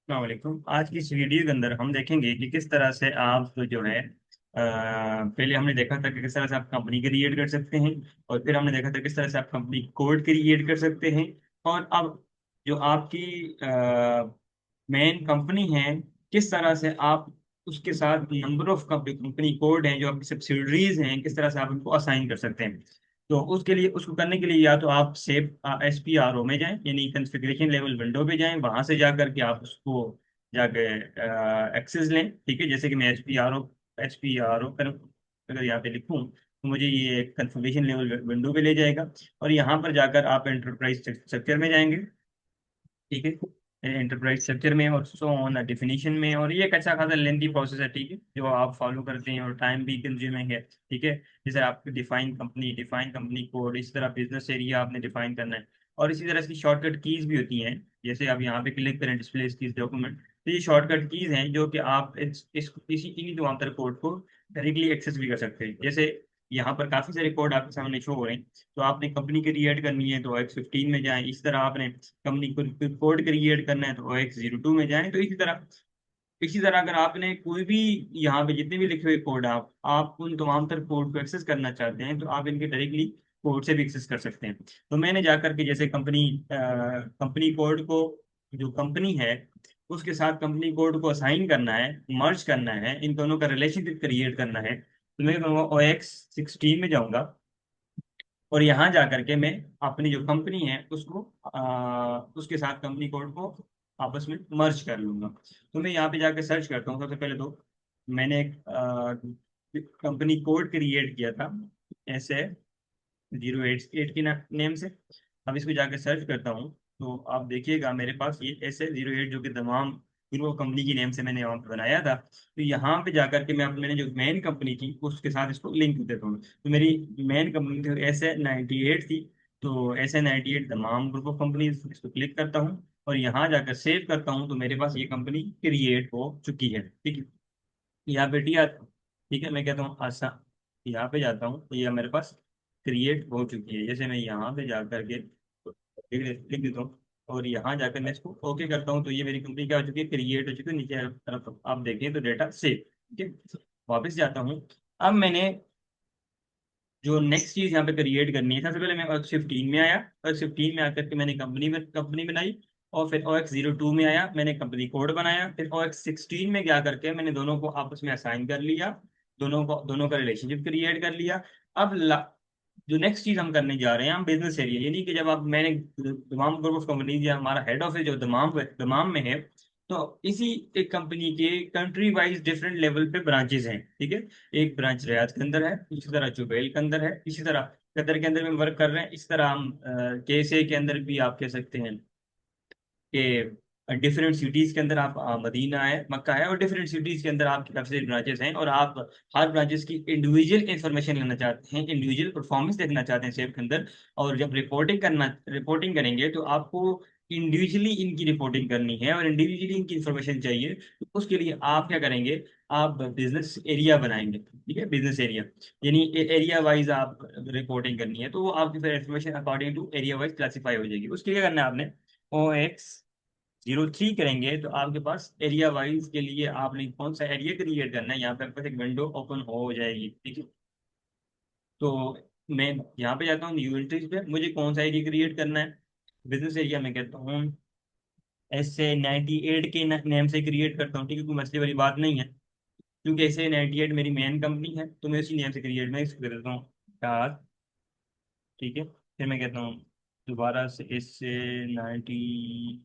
वालेकुम। आज की इस वीडियो के अंदर हम देखेंगे कि किस तरह से आप जो है पहले हमने देखा था कि किस तरह से आप कंपनी क्रिएट कर सकते हैं। और फिर हमने देखा था किस तरह से आप कंपनी कोड क्रिएट कर सकते हैं। और अब जो आपकी मेन कंपनी है, किस तरह से आप उसके साथ नंबर ऑफ कंपनी कोड हैं जो आपकी सब्सिडरीज हैं, किस तरह से आप उनको असाइन कर सकते हैं। तो उसके लिए, उसको करने के लिए या तो आप सेव SPRO में जाएं, यानी कॉन्फ़िगरेशन लेवल विंडो पे जाएं, वहां से जा करके आप उसको जाके एक्सेस लें। ठीक है, जैसे कि मैं एच पी आर ओ अगर यहाँ पे लिखूं तो मुझे ये कॉन्फ़िगरेशन लेवल विंडो पे ले जाएगा। और यहाँ पर जाकर आप एंटरप्राइज स्ट्रक्चर में जाएंगे। ठीक है, एंटरप्राइज स्ट्रक्चर में और सो ऑन डेफिनेशन में। और ये एक अच्छा खासा लेंथी प्रोसेस है, ठीक है, जो आप फॉलो करते हैं और टाइम भी कंज्यूमिंग है। ठीक है, जैसे आपको डिफाइन कंपनी कोड, इस तरह बिजनेस एरिया आपने डिफाइन करना है। और इसी तरह की शॉर्टकट कीज भी होती हैं। जैसे आप यहाँ पे क्लिक करें डिस्प्ले कीज डॉक्यूमेंट, तो ये शॉर्टकट कीज हैं जो कि आप इसी इन्हीं समांतर कोड को डायरेक्टली एक्सेस भी कर सकते हैं। जैसे यहाँ पर काफी सारे कोड आपके सामने शो हो रहे हैं। तो आपने कंपनी क्रिएट करनी है तो X15 में जाएं। इस तरह आपने कंपनी को कोड क्रिएट करना है तो OX02 में जाएं। तो इसी तरह अगर आपने कोई भी, यहाँ पे जितने भी लिखे हुए कोड आप उन तमाम तर कोड को एक्सेस करना चाहते हैं तो आप इनके डायरेक्टली कोड से भी एक्सेस कर सकते हैं। तो मैंने जाकर के जैसे कंपनी कोड को, जो कंपनी है उसके साथ कंपनी कोड को असाइन करना है, मर्ज करना है, इन दोनों का रिलेशनशिप क्रिएट करना है, तो मैं कहूँगा OX16 में जाऊंगा। और यहाँ जा करके मैं अपनी जो कंपनी है उसको उसके साथ कंपनी कोड को आपस में मर्ज कर लूंगा। तो मैं यहाँ पे जाके सर्च करता हूँ। सबसे पहले तो मैंने एक कंपनी कोड क्रिएट किया था ऐसे 088 की नेम से। अब इसको जाके सर्च करता हूँ तो आप देखिएगा मेरे पास ये SA08 जो कि तमाम ग्रुप कंपनी की नेम से मैंने वहाँ पे बनाया था। तो यहाँ पे जाकर के मैंने जो मेन कंपनी थी उसके साथ इसको लिंक कर देता हूँ। तो मेरी मेन कंपनी थी SA98 थी। तो SA98 तमाम ग्रुप ऑफ कंपनी, इसको क्लिक करता हूँ और यहाँ जाकर सेव करता हूँ तो मेरे पास ये कंपनी क्रिएट हो चुकी है। ठीक है, यहाँ पे टी आता हूँ। ठीक है, मैं कहता हूँ आसा, यहाँ पे जाता हूँ तो ये मेरे पास क्रिएट हो चुकी है। जैसे मैं यहाँ पे जा करके लिख देता हूँ और यहाँ जाकर मैं इसको ओके करता हूँ तो ये मेरी कंपनी क्या हो चुकी है, क्रिएट हो चुकी है। नीचे तरफ आप देखें तो डेटा सेव। ठीक है, वापस जाता हूँ। अब मैंने जो नेक्स्ट चीज यहाँ पे क्रिएट करनी है, सबसे पहले मैं OX15 में आया। OX15 में आकर के मैंने कंपनी बनाई। और फिर OX02 में आया, मैंने कंपनी कोड बनाया। फिर OX16 में क्या करके मैंने दोनों को आपस में असाइन कर लिया, दोनों का रिलेशनशिप क्रिएट कर लिया। अब जो नेक्स्ट चीज हम करने जा रहे हैं, हम बिजनेस एरिया, यानी कि जब आप मैंने तमाम ग्रुप ऑफ कंपनीज या हमारा हेड ऑफिस जो दमाम में है, तो इसी एक कंपनी के कंट्री वाइज डिफरेंट लेवल पे ब्रांचेस हैं। ठीक है, एक ब्रांच रियाद के अंदर है, इसी तरह जुबैल के अंदर है, इसी तरह कतर के अंदर में वर्क कर रहे हैं। इस तरह हम KSA के अंदर भी आप कह सकते हैं कि डिफरेंट सिटीज के अंदर आप मदीना है, मक्का है, और डिफरेंट सिटीज के अंदर आपकी काफी सारी ब्रांचेस हैं। और आप हर ब्रांचेस की इंडिविजुअल इंफॉर्मेशन लेना चाहते हैं, इंडिविजुअल परफॉर्मेंस देखना चाहते हैं सेब के अंदर। और जब रिपोर्टिंग करेंगे तो आपको इंडिविजुअली इनकी रिपोर्टिंग करनी है और इंडिविजुअली इनकी इंफॉर्मेशन चाहिए। तो उसके लिए आप क्या करेंगे, आप बिजनेस एरिया बनाएंगे। ठीक है, बिजनेस एरिया यानी एरिया वाइज आप रिपोर्टिंग करनी है, तो वो आपकी फिर information according to area wise classify हो जाएगी। उसके लिए क्या करना है आपने, OX03 करेंगे तो आपके पास एरिया वाइज के लिए आपने कौन सा एरिया क्रिएट करना है, यहाँ पे आपके पास एक विंडो ओपन हो जाएगी। ठीक है, तो मैं यहाँ पे जाता हूँ न्यू एंट्रीज पे, मुझे कौन सा एरिया क्रिएट करना है। बिजनेस एरिया में कहता हूँ SA98 के नेम से क्रिएट करता हूँ। ठीक है, कोई मसले वाली बात नहीं है, क्योंकि SA98 मेरी मेन कंपनी है तो मैं उसी नेम से क्रिएट मैं इसको कर देता हूँ यार। ठीक है, फिर मैं कहता हूँ दोबारा से SA98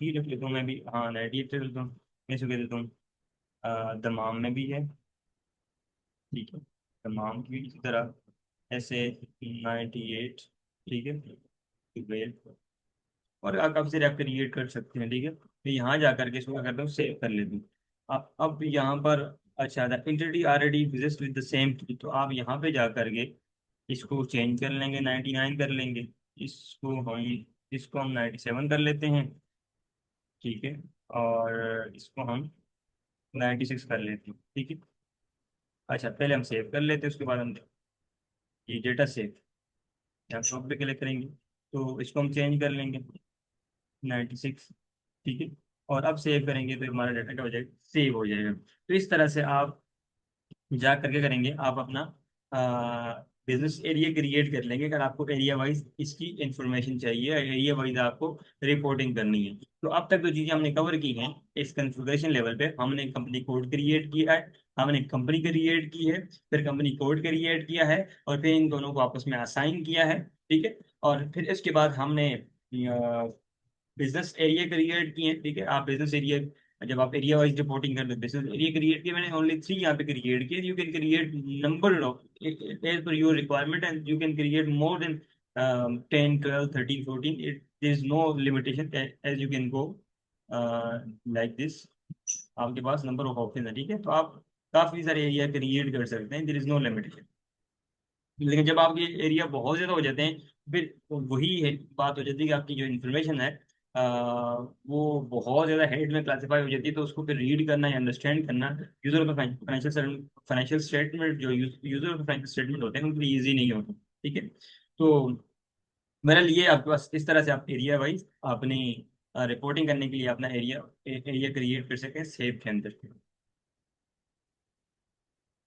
ही रख लेता हूँ मैं भी, हाँ 98 रख लेता हूँ। मैं इसको कह देता हूँ दमाम में भी है। ठीक है, दमाम की भी इसी तरह SA98। ठीक है, वेल, और काफी सारे आप क्रिएट कर सकते हैं। ठीक है, तो यहाँ जा करके इसको क्या करता हूँ, सेव कर लेता हूँ। अब यहाँ पर अच्छा था entity already exist with the same की, तो आप यहाँ पे जा करके इसको चेंज कर लेंगे, 99 कर लेंगे। इसको हम इसको हम 97 कर लेते हैं। ठीक है, और इसको हम 96 कर लेते हैं। ठीक है, अच्छा पहले हम सेव कर लेते हैं, उसके बाद हम ये डेटा सेव यहाँ शॉप पे क्लिक करेंगे तो इसको हम चेंज कर लेंगे 96। ठीक है, और अब सेव करेंगे तो हमारा डाटा क्या हो जाएगा, सेव हो जाएगा। तो इस तरह से आप जा करके करेंगे, आप अपना बिजनेस एरिया क्रिएट कर लेंगे। अगर आपको एरिया वाइज इसकी इंफॉर्मेशन चाहिए, एरिया वाइज आपको रिपोर्टिंग करनी है। तो अब तक जो चीज़ें हमने कवर की हैं, इस कॉन्फ़िगरेशन लेवल पे हमने कंपनी कोड क्रिएट किया है, हमने कंपनी क्रिएट की है, फिर कंपनी कोड क्रिएट किया है, और फिर इन दोनों को आपस में असाइन किया है। ठीक है। और फिर इसके बाद हमने बिजनेस एरिया क्रिएट किए हैं। ठीक है। आप बिजनेस एरिया, जब आप एरिया वाइज रिपोर्टिंग कर रहे हो, बिजनेस एरिया क्रिएट किए, मैंने ओनली 3 यहाँ पे क्रिएट किए। You can create number of as per your requirement, and you can create more than 10 12 13 14। It there is no limitation, as you can go like this. आपके पास number of option है। ठीक है। तो आप काफी सारे एरिया क्रिएट कर सकते हैं, देयर इज नो लिमिटेशन। लेकिन जब आपके एरिया बहुत ज़्यादा हो जाते हैं, फिर वही है, बात हो जाती है कि आपकी जो इन्फॉर्मेशन है आ, वो बहुत ज़्यादा हेड में क्लासिफाई हो जाती है। तो उसको फिर रीड करना या अंडरस्टैंड करना यूजर का फाइनेंशियल स्टेटमेंट, जो यूजर का फाइनेंशियल स्टेटमेंट होते हैं, उनके लिए ईजी नहीं होता। ठीक है। तो मेरा लिए आपके पास इस तरह से आप एरिया वाइज अपनी रिपोर्टिंग करने के लिए अपना एरिया एरिया क्रिएट कर सकें सेव के अंदर।